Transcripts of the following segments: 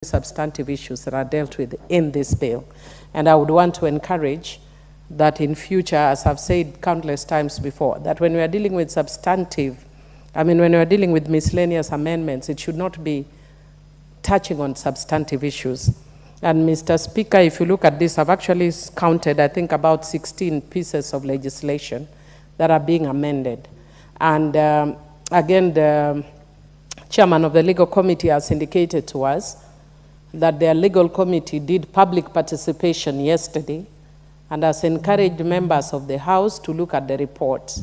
substantive issues that are dealt with in this bill. And I would want to encourage that in future, as I've said countless times before, that when we are dealing with when we are dealing with miscellaneous amendments, it should not be touching on substantive issues. And Mr. Speaker, if you look at this, I've actually counted, I think, about 16 pieces of legislation that are being amended. And again, the chairman of the legal committee has indicated to us that their legal committee did public participation yesterday and has encouraged members of the House to look at the reports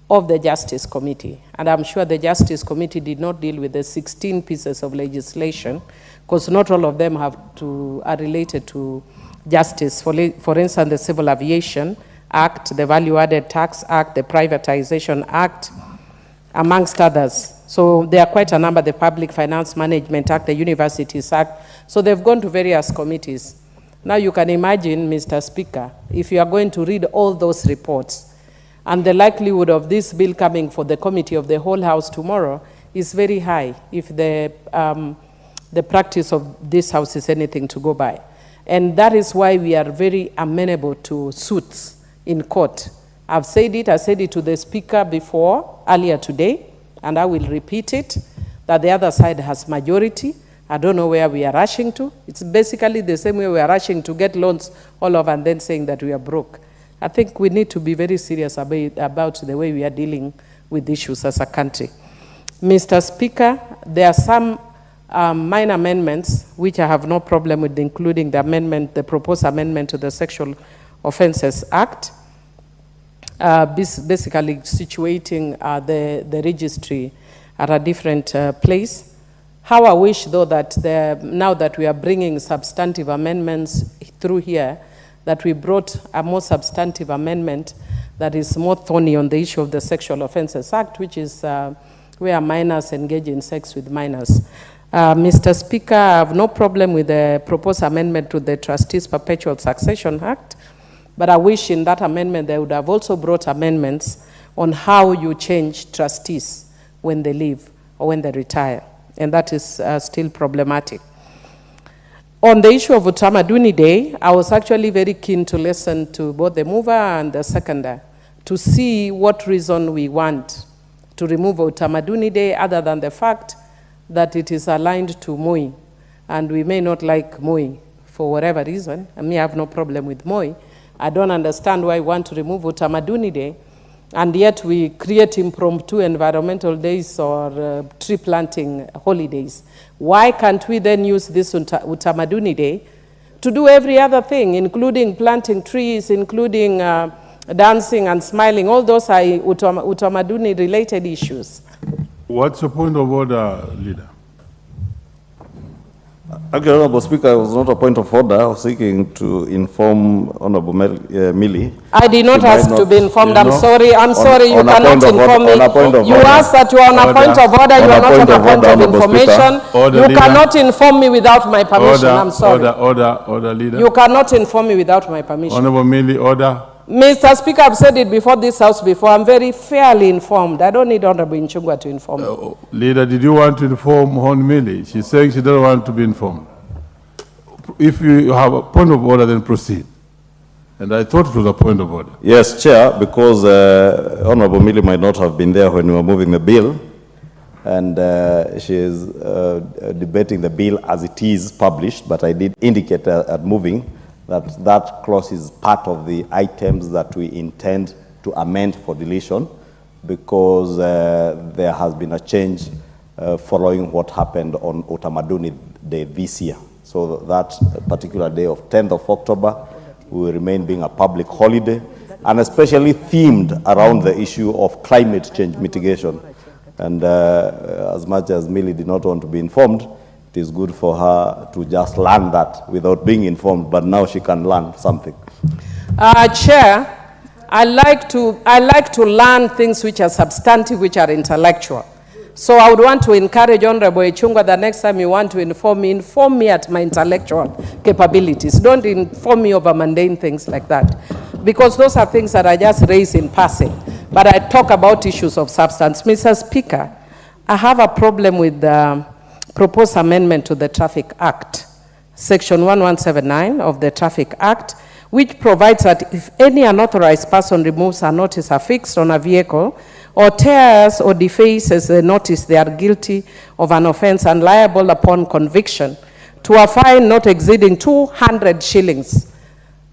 of the Justice Committee. And I'm sure the Justice Committee did not deal with the 16 pieces of legislation because not all of them are related to justice. For instance, the Civil Aviation Act, the Value Added Tax Act, the Privatization Act, amongst others. So there are quite a number, the Public Finance Management Act, the Universities Act. So they've gone to various committees. Now you can imagine, Mr. Speaker, if you are going to read all those reports, and the likelihood of this bill coming for the Committee of the whole House tomorrow is very high if the practice of this House is anything to go by. And that is why we are very amenable to suits in court. I said it to the Speaker before, earlier today, and I will repeat it, that the other side has majority. I don't know where we are rushing to. It's basically the same way we are rushing to get loans all over and then saying that we are broke. I think we need to be very serious about the way we are dealing with issues as a country. Mr. Speaker, there are some minor amendments which I have no problem with, including the proposed amendment to the Sexual Offences Act, basically situating the registry at a different place. How I wish, though, that now that we are bringing substantive amendments through here, that we brought a more substantive amendment that is more thorny on the issue of the Sexual Offences Act, which is where minors engage in sex with minors. Mr. Speaker, I have no problem with the proposed amendment to the Trustees' Perpetual Succession Act, but I wish in that amendment they would have also brought amendments on how you change trustees when they leave or when they retire, and that is still problematic. On the issue of Utamaduni Day, I was actually very keen to listen to both the mover and the seconder to see what reason we want to remove Utamaduni Day other than the fact that it is aligned to Moi, and we may not like Moi for whatever reason. I may have no problem with Moi. I don't understand why we want to remove Utamaduni Day, and yet we create impromptu environmental days or tree planting holidays. Why can't we then use this Utamaduni Day to do every other thing, including planting trees, including dancing and smiling? All those are Utamaduni-related issues. What's the point of order, Leader? Actually, Honorable Speaker, it was not a point of order. I was seeking to inform Honorable Millie. I did not ask to be informed. I'm sorry. You cannot inform me. You asked that you are on a point of order. You are not on a point of information. You cannot inform me without my permission. I'm sorry. Order, Leader. You cannot inform me without my permission. Honorable Millie, order. Mr. Speaker, I've said it before this House before. I'm very fairly informed. I don't need Honorable Ichungwa to inform me. Leader, did you want to inform Hon Millie? She's saying she doesn't want to be informed. If you have a point of order, then proceed. And I thought it was a point of order. Yes, Chair, because Honorable Millie might not have been there when we were moving the bill, and she is debating the bill as it is published, but I did indicate at moving that clause is part of the items that we intend to amend for deletion, because there has been a change following what happened on Utamaduni Day this year. So that particular day of 10th of October will remain being a public holiday, and especially themed around the issue of climate change mitigation. And as much as Millie did not want to be informed, it is good for her to just learn that without being informed, but now she can learn something. Chair, I like to learn things which are substantive, which are intellectual. So I would want to encourage Honorable Ichungwa that next time you want to inform me at my intellectual capabilities. Don't inform me over mundane things like that, because those are things that I just raise in passing. But I talk about issues of substance. Mr. Speaker, I have a problem with proposed amendment to the Traffic Act, Section 1179 of the Traffic Act, which provides that if any unauthorized person removes a notice affixed on a vehicle or tears or defaces the notice, they are guilty of an offense and liable upon conviction to a fine not exceeding 200 shillings.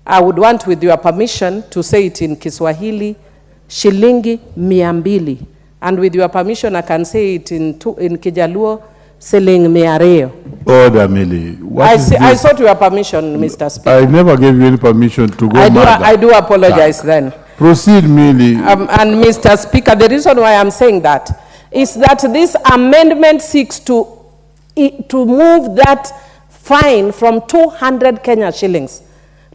I would want, with your permission, to say it in Kiswahili, shilingi 200. And with your permission, I can say it in Kijaluo, shilingi 100. Order, Millie. I sought your permission, Mr. Speaker. I never gave you any permission to go I do apologize then. Proceed, Millie. And Mr. Speaker, the reason why I'm saying that is that this amendment seeks to move that fine from 200 Kenya shillings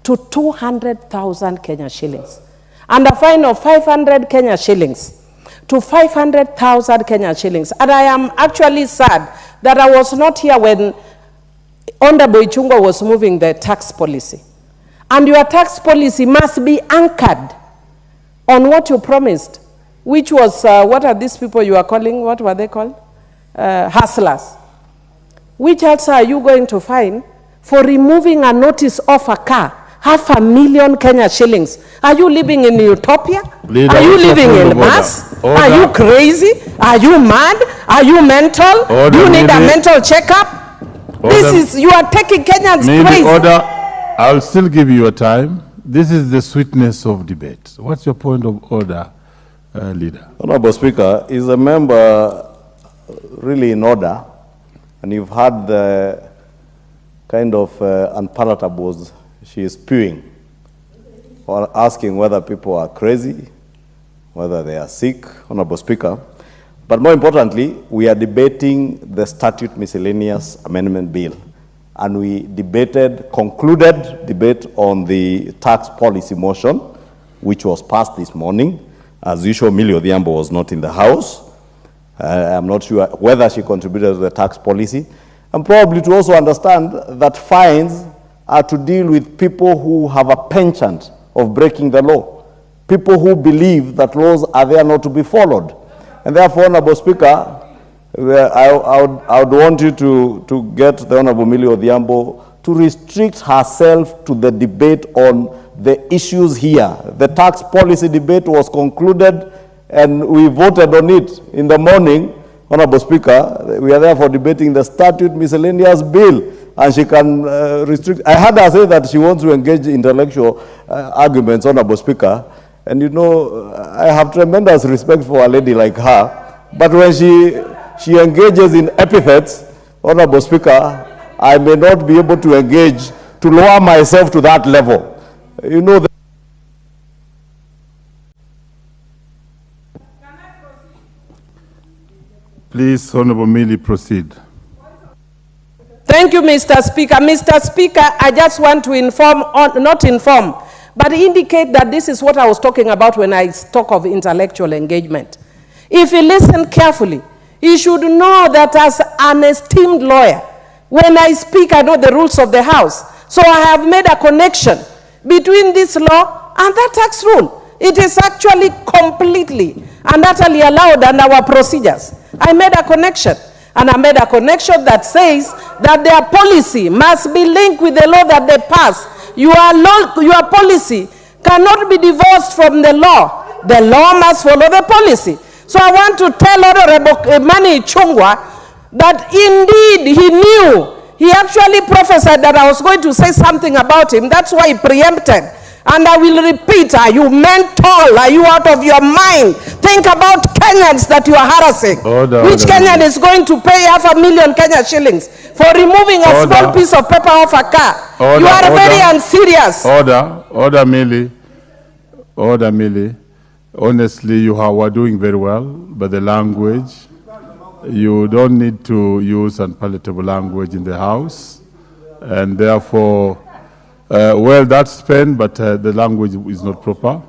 to 200,000 Kenya shillings, and a fine of 500 Kenya shillings to 500,000 Kenya shillings. And I am actually sad that I was not here when Honorable Ichungwa was moving the tax policy. And your tax policy must be anchored on what you promised, which was, what are these people you are calling, what were they called? Hustlers. Which else are you going to fine for removing a notice off a car? 500,000 Kenya shillings. Are you living in utopia? Leader, are you living in Mars? Are you crazy? Are you mad? Are you mental? Do you need a mental checkup? You are taking Kenyans crazy. Order. I'll still give you your time. This is the sweetness of debate. What's your point of order, Leader? Honorable Speaker, is a member really in order? And you've had the kind of unpalatables she is spewing, or asking whether people are crazy, whether they are sick, Honorable Speaker. But more importantly, we are debating the Statute Miscellaneous Amendment Bill. And we concluded debate on the tax policy motion, which was passed this morning. As usual, Adhiambo was not in the House. I'm not sure whether she contributed to the tax policy. And probably to also understand that fines are to deal with people who have a penchant of breaking the law, people who believe that laws are there not to be followed. And therefore, Honorable Speaker, I would want you to get the Honorable Adhiambo to restrict herself to the debate on the issues here. The tax policy debate was concluded and we voted on it in the morning. Honorable Speaker, we are therefore debating the Statute Miscellaneous Bill, and she can restrict. I heard her say that she wants to engage intellectual arguments, Honorable Speaker, and you know, I have tremendous respect for a lady like her, but when she engages in epithets, Honorable Speaker, I may not be able to engage, to lower myself to that level. You know, Please, Honorable Millie, proceed. Thank you, Mr. Speaker. Mr. Speaker, I just want to not inform, but indicate that this is what I was talking about when I talk of intellectual engagement. If you listen carefully, you should know that as an esteemed lawyer, when I speak, I know the rules of the House. So I have made a connection between this law and that tax rule. It is actually completely and utterly allowed under our procedures. I made a connection. And I made a connection that says that their policy must be linked with the law that they pass. Your policy cannot be divorced from the law. The law must follow the policy. So I want to tell Honorable Ichungwa that indeed he knew. He actually prophesied that I was going to say something about him. That's why he preempted. And I will repeat, are you mental? Are you out of your mind? Think about Kenyans that you are harassing. Which Kenyan is going to pay 500,000 Kenya shillings for removing a small piece of paper off a car? You are very unserious. Order, Millie. Order, Millie. Honestly, you are doing very well, but the language, you don't need to use unpalatable language in the House. And therefore, well, that's spent, but the language is not proper.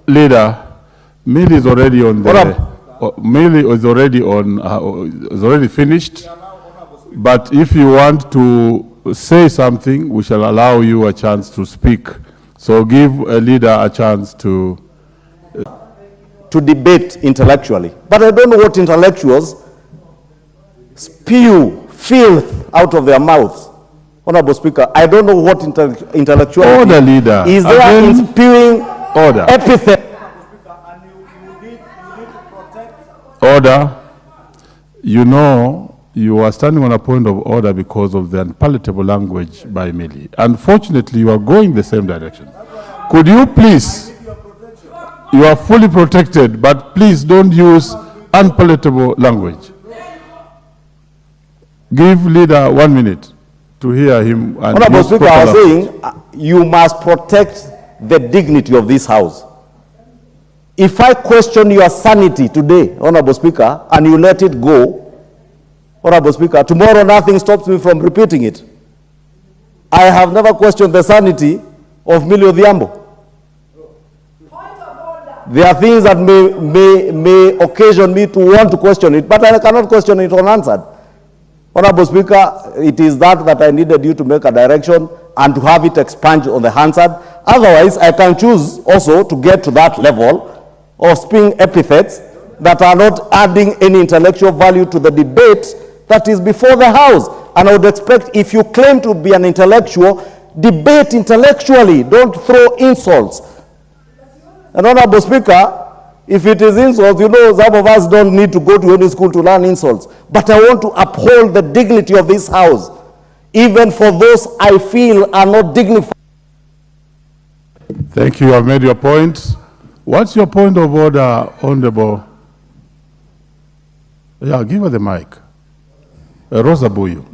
Leader, Millie is already on the. Millie is already on. Is already finished. But if you want to say something, we shall allow you a chance to speak So give a leader a chance to debate intellectually. But I don't know what intellectuals spew filth out of their mouths. Honorable Speaker, I don't know what intellectuality. Order, leader. Is there Again, in spewing order. epithet? Order. You know, you are standing on a point of order because of the unpalatable language by Millie. Unfortunately, you are going the same direction. Could you please, you are fully protected, but please don't use unpalatable language. Give leader 1 minute to hear him. And Honorable Speaker, I was saying you must protect the dignity of this house. If I question your sanity today, Honorable Speaker, and you let it go, Honorable Speaker, tomorrow nothing stops me from repeating it. I have never questioned the sanity of Millie Adhiambo. There are things that may occasion me to want to question it, but I cannot question it unanswered. Honorable Speaker, it is that I needed you to make a direction and to have it expunged on the Hansard. Otherwise, I can choose also to get to that level of spewing epithets that are not adding any intellectual value to the debate that is before the House. And I would expect, if you claim to be an intellectual, debate intellectually, don't throw insults. And Honorable Speaker, if it is insults, you know, some of us don't need to go to any school to learn insults. But I want to uphold the dignity of this House, even for those I feel are not dignified. Thank you. You have made your point. What's your point of order, Honorable? Yeah, give her the mic. Rosa Buyu.